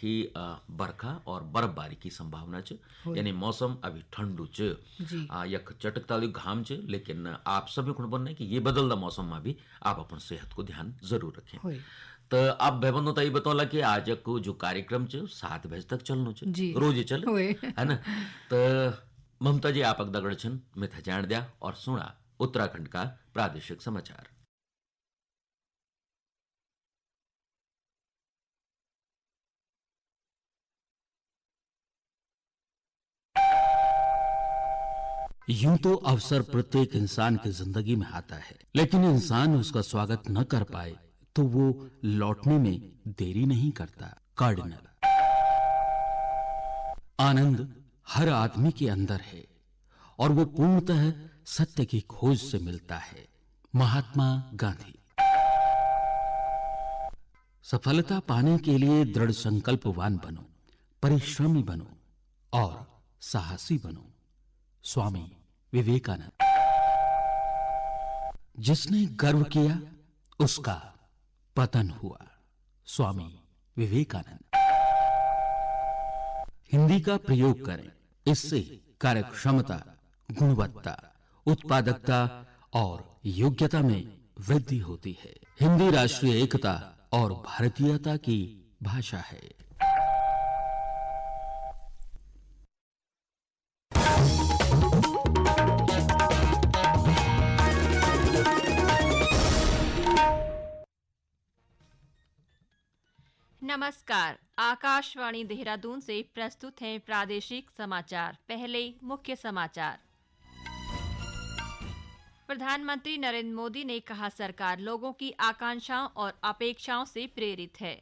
कि बरखा और बर्फबारी की संभावना च, होय यानी मौसम अभी ठंडू च। जी यख चटकता हुई घाम च, लेकिन आप सभी को बनना है कि ये बदलता मौसम में भी आप अपन सेहत को ध्यान जरूर रखें। होय तो आप भाई तो ये बतौला कि आज को जो कार्यक्रम च 7 बजे तक चलनो च, जी रोज ही चले, होय है ना। तो ममता जी आप दगड़ छन मिथा जान दिया और सुना उत्तराखंड का प्रादेशिक समाचार। यूं तो अवसर प्रत्येक इंसान की जिंदगी में आता है, लेकिन इंसान उसका स्वागत न कर पाए तो वो लौटने में देरी नहीं करता। कार्डिनल। आनंद हर आदमी के अंदर है और वो पूर्णतः सत्य की खोज से मिलता है। महात्मा गांधी। सफलता पाने के लिए दृढ़ संकल्पवान बनो, परिश्रमी बनो और साहसी बनो। स्वामी विवेकानंद। जिसने गर्व किया उसका पतन हुआ। स्वामी विवेकानंद। हिंदी का प्रयोग करें, इससे कार्यक्षमता, गुणवत्ता, उत्पादकता और योग्यता में वृद्धि होती है। हिंदी राष्ट्रीय एकता और भारतीयता की भाषा है। नमस्कार। आकाशवाणी देहरादून से प्रस्तुत हैं प्रादेशिक समाचार। पहले मुख्य समाचार। प्रधानमंत्री नरेंद्र मोदी ने कहा सरकार लोगों की आकांक्षाओं और अपेक्षाओं से प्रेरित है।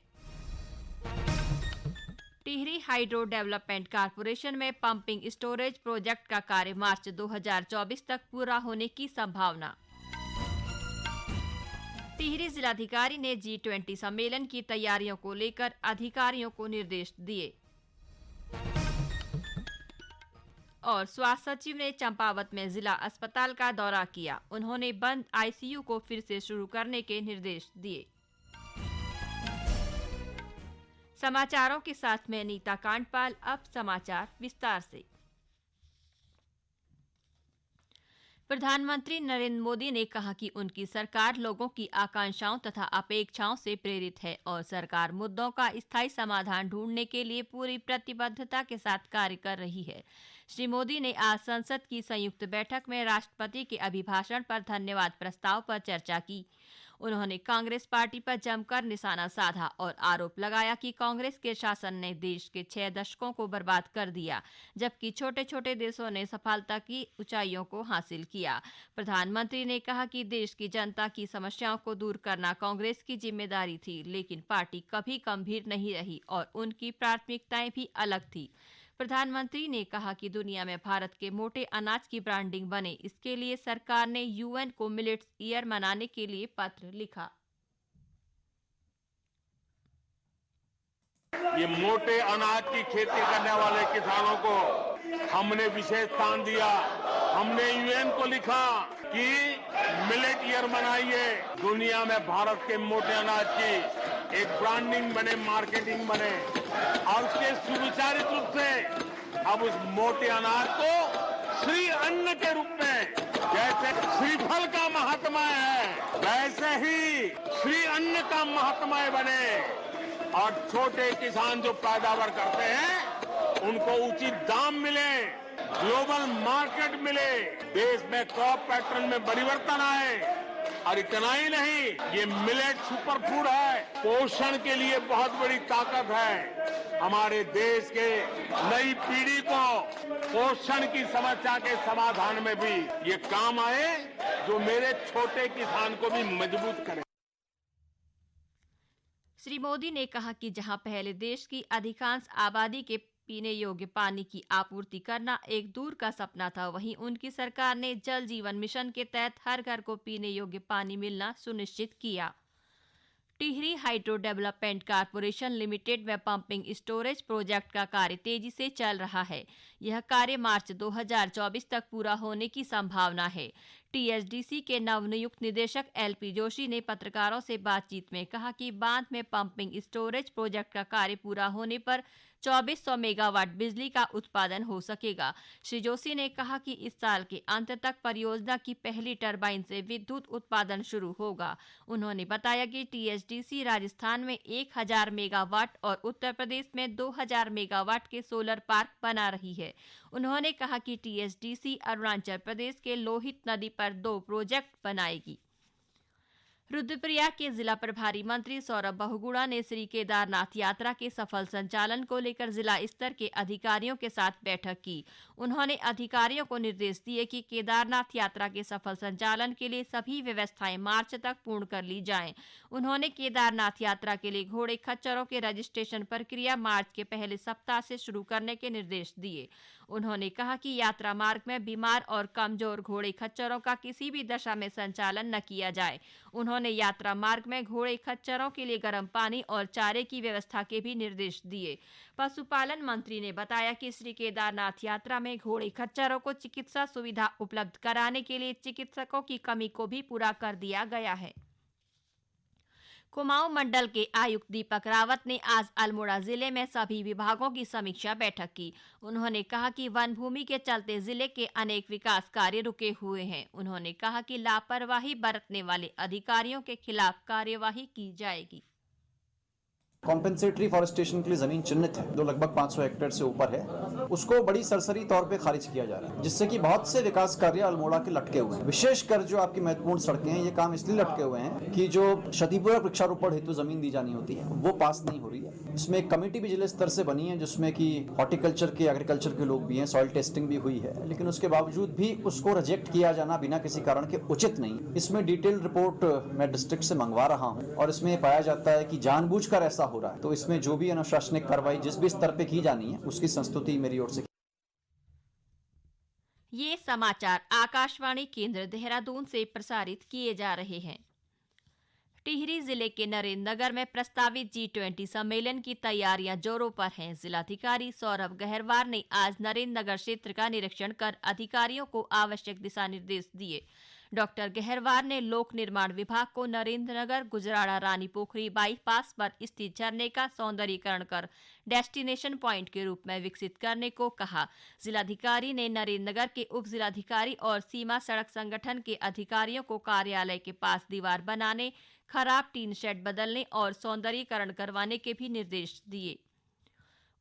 टिहरी हाइड्रो डेवलपमेंट कारपोरेशन में पंपिंग स्टोरेज प्रोजेक्ट का कार्य मार्च 2024 तक पूरा होने की संभावना। टिहरी जिलाधिकारी ने G20 सम्मेलन की तैयारियों को लेकर अधिकारियों को निर्देश दिए। और स्वास्थ्य सचिव ने चंपावत में जिला अस्पताल का दौरा किया। उन्होंने बंद ICU को फिर से शुरू करने के निर्देश दिए। समाचारों के साथ मैं नीता कांडपाल। अब समाचार विस्तार से। प्रधानमंत्री नरेंद्र मोदी ने कहा कि उनकी सरकार लोगों की आकांक्षाओं तथा अपेक्षाओं से प्रेरित है और सरकार मुद्दों का स्थायी समाधान ढूंढने के लिए पूरी प्रतिबद्धता के साथ कार्य कर रही है। श्री मोदी ने आज संसद की संयुक्त बैठक में राष्ट्रपति के अभिभाषण पर धन्यवाद प्रस्ताव पर चर्चा की। उन्होंने कांग्रेस पार्टी पर जमकर निशाना साधा और आरोप लगाया कि कांग्रेस के शासन ने देश के 6 दशकों को बर्बाद कर दिया, जबकि छोटे छोटे देशों ने सफलता की ऊंचाइयों को हासिल किया। प्रधानमंत्री ने कहा कि देश की जनता की समस्याओं को दूर करना कांग्रेस की जिम्मेदारी थी, लेकिन पार्टी कभी गंभीर नहीं रही और उनकी प्राथमिकताएं भी अलग थी। प्रधानमंत्री ने कहा कि दुनिया में भारत के मोटे अनाज की ब्रांडिंग बने, इसके लिए सरकार ने UN को मिलेट्स ईयर मनाने के लिए पत्र लिखा। ये मोटे अनाज की खेती करने वाले किसानों को हमने विशेष स्थान दिया। हमने UN को लिखा कि मिलेट ईयर मनाइए, दुनिया में भारत के मोटे अनाज की एक ब्रांडिंग बने, मार्केटिंग बने और उसके सुविचारित रूप से अब उस मोटे अनाज को श्री अन्न के रूप में, जैसे श्रीफल का महात्म्य है वैसे ही श्री अन्न का महात्म्य बने और छोटे किसान जो पैदावार करते हैं उनको उचित दाम मिले, ग्लोबल मार्केट मिले, देश में क्रॉप पैटर्न में परिवर्तन आए। और इतना ही नहीं, ये मिलेट सुपर फूड है, पोषण के लिए बहुत बड़ी ताकत है। हमारे देश के नई पीढ़ी को पोषण की समस्या के समाधान में भी ये काम आए, जो मेरे छोटे किसान को भी मजबूत करे। श्री मोदी ने कहा कि जहां पहले देश की अधिकांश आबादी के पीने योग्य पानी की आपूर्ति करना एक दूर का सपना था, वहीं उनकी सरकार ने जल जीवन मिशन के तहत हर घर को पीने योग्य पानी मिलना सुनिश्चित किया। Tehri hydro development corporation limited में पंपिंग स्टोरेज प्रोजेक्ट का कार्य तेजी से चल रहा है। यह कार्य मार्च 2024 तक पूरा होने की संभावना है। टीएचडीसी के नवनियुक्त निदेशक एलपी जोशी ने पत्रकारों से बातचीत में कहा कि बांध में पंपिंग स्टोरेज प्रोजेक्ट का कार्य पूरा होने पर 2400 मेगावाट बिजली का उत्पादन हो सकेगा। श्री जोशी ने कहा कि इस साल के अंत तक परियोजना की पहली टरबाइन से विद्युत उत्पादन शुरू होगा। उन्होंने बताया कि टीएचडीसी राजस्थान में 1000 मेगावाट और उत्तर प्रदेश में 2000 मेगावाट के सोलर पार्क बना रही है। उन्होंने कहा कि टीएचडीसी अरुणाचल प्रदेश के लोहित नदी पर 2 प्रोजेक्ट बनाएगी। रुद्रप्रयाग के जिला प्रभारी मंत्री सौरभ बहुगुणा ने श्री केदारनाथ यात्रा के सफल संचालन को लेकर जिला स्तर के अधिकारियों के साथ बैठक की। उन्होंने अधिकारियों को निर्देश दिए कि केदारनाथ यात्रा के सफल संचालन के लिए सभी व्यवस्थाएं मार्च तक पूर्ण कर ली जाएं। उन्होंने केदारनाथ यात्रा के लिए घोड़े खच्चरों के रजिस्ट्रेशन प्रक्रिया मार्च के पहले सप्ताह से शुरू करने के निर्देश दिए। उन्होंने कहा कि यात्रा मार्ग में बीमार और कमजोर घोड़े खच्चरों का किसी भी दशा में संचालन न किया जाए। उन्होंने यात्रा मार्ग में घोड़े खच्चरों के लिए गर्म पानी और चारे की व्यवस्था के भी निर्देश दिए। पशुपालन मंत्री ने बताया कि श्री केदारनाथ यात्रा में घोड़े खच्चरों को चिकित्सा सुविधा उपलब्ध कराने के लिए चिकित्सकों की कमी को भी पूरा कर दिया गया है। कुमाऊं मंडल के आयुक्त दीपक रावत ने आज अल्मोड़ा जिले में सभी विभागों की समीक्षा बैठक की। उन्होंने कहा कि वन भूमि के चलते जिले के अनेक विकास कार्य रुके हुए हैं। उन्होंने कहा कि लापरवाही बरतने वाले अधिकारियों के खिलाफ कार्यवाही की जाएगी। कॉम्पेंसेटरी फॉरेस्टेशन के लिए जमीन चिन्हित है जो लगभग 500 हेक्टेयर से ऊपर है, उसको बड़ी सरसरी तौर पे खारिज किया जा रहा है, जिससे कि बहुत से विकास कार्य अल्मोड़ा के लटके हुए हैं। विशेषकर जो आपकी महत्वपूर्ण सड़कें हैं, ये काम इसलिए लटके हुए हैं कि जो क्षतिपूरक वृक्षारोपण हेतु जमीन दी जानी होती है वो पास नहीं हो रही है। इसमें एक कमेटी भी जिले स्तर से बनी है जिसमें कि हॉर्टिकल्चर के, एग्रीकल्चर के लोग भी हैं, सॉइल टेस्टिंग भी हुई है, लेकिन उसके बावजूद भी उसको रिजेक्ट किया जाना बिना किसी कारण के उचित नहीं। इसमें डिटेल रिपोर्ट मैं डिस्ट्रिक्ट से मंगवा रहा हूँ और इसमें पाया जाता है कि जानबूझकर ऐसा हो रहा है, तो इसमें जो भी अनुशासनिक कार्रवाई जिस भी स्तर पे की जानी है उसकी संस्तुति मेरी ओर से। ये समाचार आकाशवाणी केंद्र देहरादून से प्रसारित किए जा रहे हैं। टिहरी जिले के नरेंद्रनगर में प्रस्तावित G20 सम्मेलन की तैयारियां जोरों पर हैं। जिलाधिकारी सौरभ गहरवार ने आज नरेंद्रनगर क्षेत्र का निरीक्षण कर अधिकारियों को आवश्यक दिशा निर्देश दिए। डॉक्टर गहरवार ने लोक निर्माण विभाग को नरेंद्रनगर गुजराड़ा रानी पोखरी बाईपास पर स्थित झरने का सौंदर्यीकरण कर डेस्टिनेशन पॉइंट के रूप में विकसित करने को कहा। जिलाधिकारी ने नरेंद्रनगर के उप जिलाधिकारी और सीमा सड़क संगठन के अधिकारियों को कार्यालय के पास दीवार बनाने, खराब टीन शेड बदलने और सौंदर्यीकरण करवाने के भी निर्देश दिए।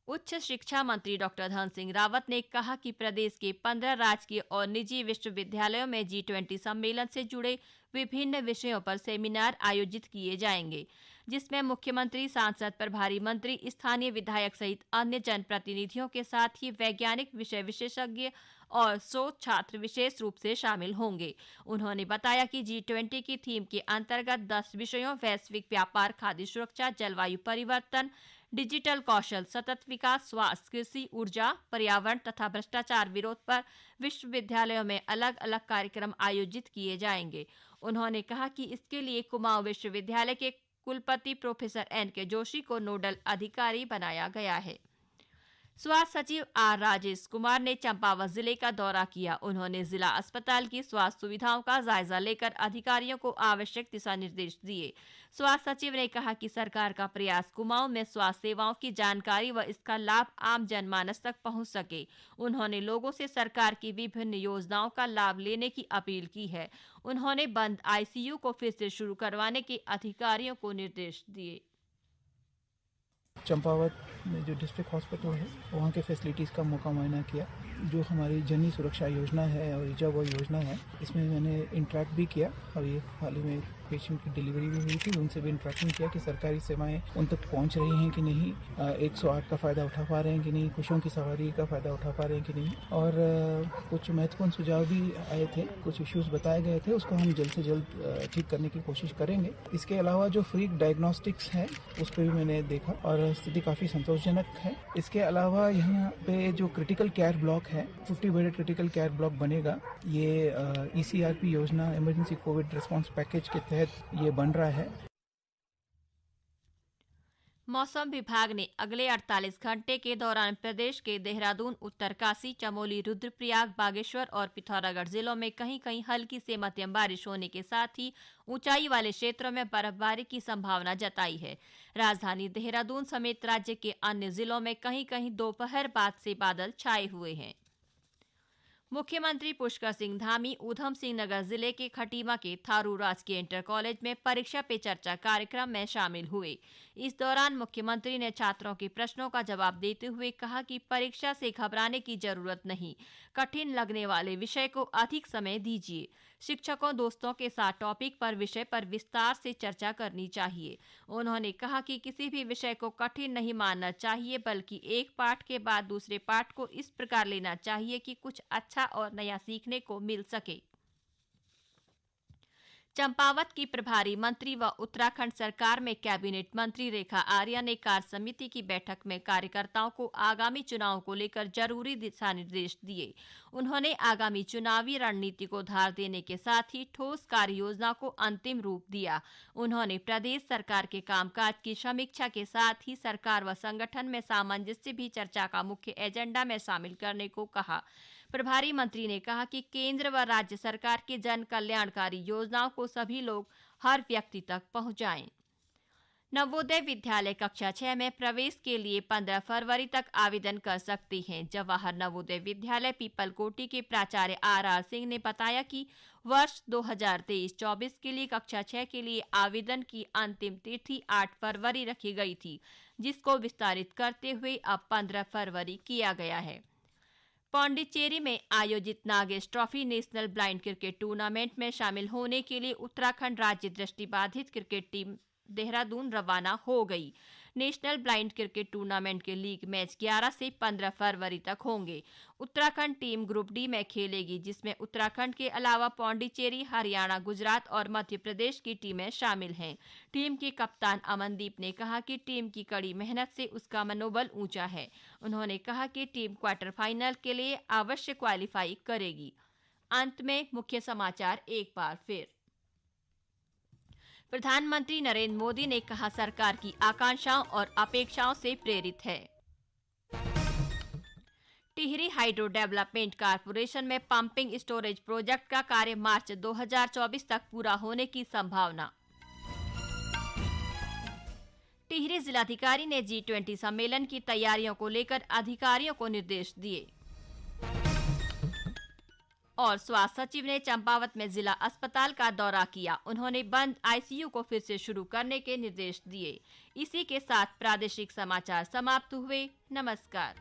उच्च शिक्षा मंत्री डॉक्टर धन सिंह रावत ने कहा कि प्रदेश के 15 राजकीय और निजी विश्वविद्यालयों में G20 सम्मेलन से जुड़े विभिन्न विषयों पर सेमिनार आयोजित किए जाएंगे, जिसमें मुख्यमंत्री, सांसद, प्रभारी मंत्री, स्थानीय विधायक सहित अन्य जनप्रतिनिधियों के साथ ही वैज्ञानिक विषय विशेषज्ञ और शोध छात्र विशेष रूप से शामिल होंगे। उन्होंने बताया कि G20 की थीम के अंतर्गत 10 विषयों वैश्विक व्यापार, खाद्य सुरक्षा, जलवायु परिवर्तन, डिजिटल कौशल, सतत विकास, स्वास्थ्य, कृषि, ऊर्जा, पर्यावरण तथा भ्रष्टाचार विरोध पर विश्वविद्यालयों में अलग अलग कार्यक्रम आयोजित किए जाएंगे। उन्होंने कहा कि इसके लिए कुमाऊं विश्वविद्यालय के कुलपति प्रोफेसर N.K. जोशी को नोडल अधिकारी बनाया गया है। स्वास्थ्य सचिव आर राजेश कुमार ने चंपावत जिले का दौरा किया। उन्होंने जिला अस्पताल की स्वास्थ्य सुविधाओं का जायजा लेकर अधिकारियों को आवश्यक दिशा निर्देश दिए। स्वास्थ्य सचिव ने कहा कि सरकार का प्रयास कुमाऊं में स्वास्थ्य सेवाओं की जानकारी व इसका लाभ आम जनमानस तक पहुंच सके। उन्होंने लोगों से सरकार की विभिन्न योजनाओं का लाभ लेने की अपील की है। उन्होंने बंद ICU को फिर से शुरू करवाने के अधिकारियों को निर्देश दिए। चंपावत में जो डिस्ट्रिक्ट हॉस्पिटल है वहाँ के फैसिलिटीज़ का मौका मुआयना किया। जो हमारी जननी सुरक्षा योजना है और ईजा वो योजना है, इसमें मैंने इंटरेक्ट भी किया और ये हाल ही में पेशेंट की डिलीवरी भी हुई थी, उनसे भी इंटरेक्शन किया कि सरकारी सेवाएं उन तक पहुंच रही हैं कि नहीं, 108 का फ़ायदा उठा पा रहे हैं कि नहीं, खुशियों की सवारी का फ़ायदा उठा पा रहे हैं कि नहीं। और कुछ महत्वपूर्ण सुझाव भी आए थे, कुछ इश्यूज़ बताए गए थे, उसको हम जल्द से जल्द ठीक करने की कोशिश करेंगे। इसके अलावा जो फ्री डायग्नोस्टिक्स है उस पर भी मैंने देखा और स्थिति काफ़ी संतोषजनक है। इसके अलावा यहाँ पे जो क्रिटिकल केयर ब्लॉक है, 50 बेडेड क्रिटिकल केयर ब्लॉक बनेगा। ये ECRP योजना, इमरजेंसी कोविड रिस्पांस पैकेज के तहत ये बन रहा है। मौसम विभाग ने अगले 48 घंटे के दौरान प्रदेश के देहरादून, उत्तरकाशी, चमोली, रुद्रप्रयाग, बागेश्वर और पिथौरागढ़ जिलों में कहीं-कहीं हल्की से मध्यम बारिश होने के साथ ही ऊंचाई वाले क्षेत्रों में बर्फबारी की संभावना जताई है। राजधानी देहरादून समेत राज्य के अन्य जिलों में कहीं-कहीं दोपहर बाद से बादल छाए हुए हैं। मुख्यमंत्री पुष्कर सिंह धामी ऊधम सिंह नगर जिले के खटीमा के थारू राजकीय इंटर कॉलेज में परीक्षा पे चर्चा कार्यक्रम में शामिल हुए। इस दौरान मुख्यमंत्री ने छात्रों के प्रश्नों का जवाब देते हुए कहा कि परीक्षा से घबराने की जरूरत नहीं, कठिन लगने वाले विषय को अधिक समय दीजिए। शिक्षकों दोस्तों के साथ टॉपिक पर विषय पर विस्तार से चर्चा करनी चाहिए। उन्होंने कहा कि किसी भी विषय को कठिन नहीं मानना चाहिए, बल्कि एक पाठ के बाद दूसरे पाठ को इस प्रकार लेना चाहिए कि कुछ अच्छा और नया सीखने को मिल सके। चंपावत की प्रभारी मंत्री व उत्तराखंड सरकार में कैबिनेट मंत्री रेखा आर्या ने कार्य समिति की बैठक में कार्यकर्ताओं को आगामी चुनाव को लेकर जरूरी दिशा निर्देश दिए। उन्होंने आगामी चुनावी रणनीति को धार देने के साथ ही ठोस कार्य योजना को अंतिम रूप दिया। उन्होंने प्रदेश सरकार के कामकाज की समीक्षा के साथ ही सरकार व संगठन में सामंजस्य भी चर्चा का मुख्य एजेंडा में शामिल करने को कहा। प्रभारी मंत्री ने कहा कि केंद्र व राज्य सरकार की जन कल्याणकारी योजनाओं को सभी लोग हर व्यक्ति तक पहुंचाएं। नवोदय विद्यालय कक्षा 6 में प्रवेश के लिए 15 फरवरी तक आवेदन कर सकते हैं। जवाहर नवोदय विद्यालय पीपलकोटी के प्राचार्य आर सिंह ने बताया कि वर्ष 2023-24 के लिए कक्षा 6 के लिए आवेदन की अंतिम तिथि 8 फरवरी रखी गई थी, जिसको विस्तारित करते हुए अब 15 फरवरी किया गया है। पांडिचेरी में आयोजित Nagesh trophy national blind cricket tournament में शामिल होने के लिए उत्तराखंड राज्य दृष्टिबाधित क्रिकेट टीम देहरादून रवाना हो गई। नेशनल ब्लाइंड क्रिकेट टूर्नामेंट के लीग मैच 11 से 15 फरवरी तक होंगे। उत्तराखंड टीम ग्रुप डी में खेलेगी, जिसमें उत्तराखंड के अलावा पांडिचेरी, हरियाणा, गुजरात और मध्य प्रदेश की टीमें शामिल हैं। टीम के कप्तान अमनदीप ने कहा कि टीम की कड़ी मेहनत से उसका मनोबल ऊंचा है। उन्होंने कहा कि टीम क्वार्टर फाइनल के लिए अवश्य क्वालिफाई करेगी। अंत में मुख्य समाचार एक बार फिर। प्रधानमंत्री नरेंद्र मोदी ने कहा सरकार की आकांक्षाओं और अपेक्षाओं से प्रेरित है। टिहरी हाइड्रो डेवलपमेंट कारपोरेशन में पंपिंग स्टोरेज प्रोजेक्ट का कार्य मार्च 2024 तक पूरा होने की संभावना। टिहरी जिलाधिकारी ने G20 सम्मेलन की तैयारियों को लेकर अधिकारियों को निर्देश दिए। और स्वास्थ्य सचिव ने चंपावत में जिला अस्पताल का दौरा किया। उन्होंने बंद ICU को फिर से शुरू करने के निर्देश दिए। इसी के साथ प्रादेशिक समाचार समाप्त हुए। नमस्कार।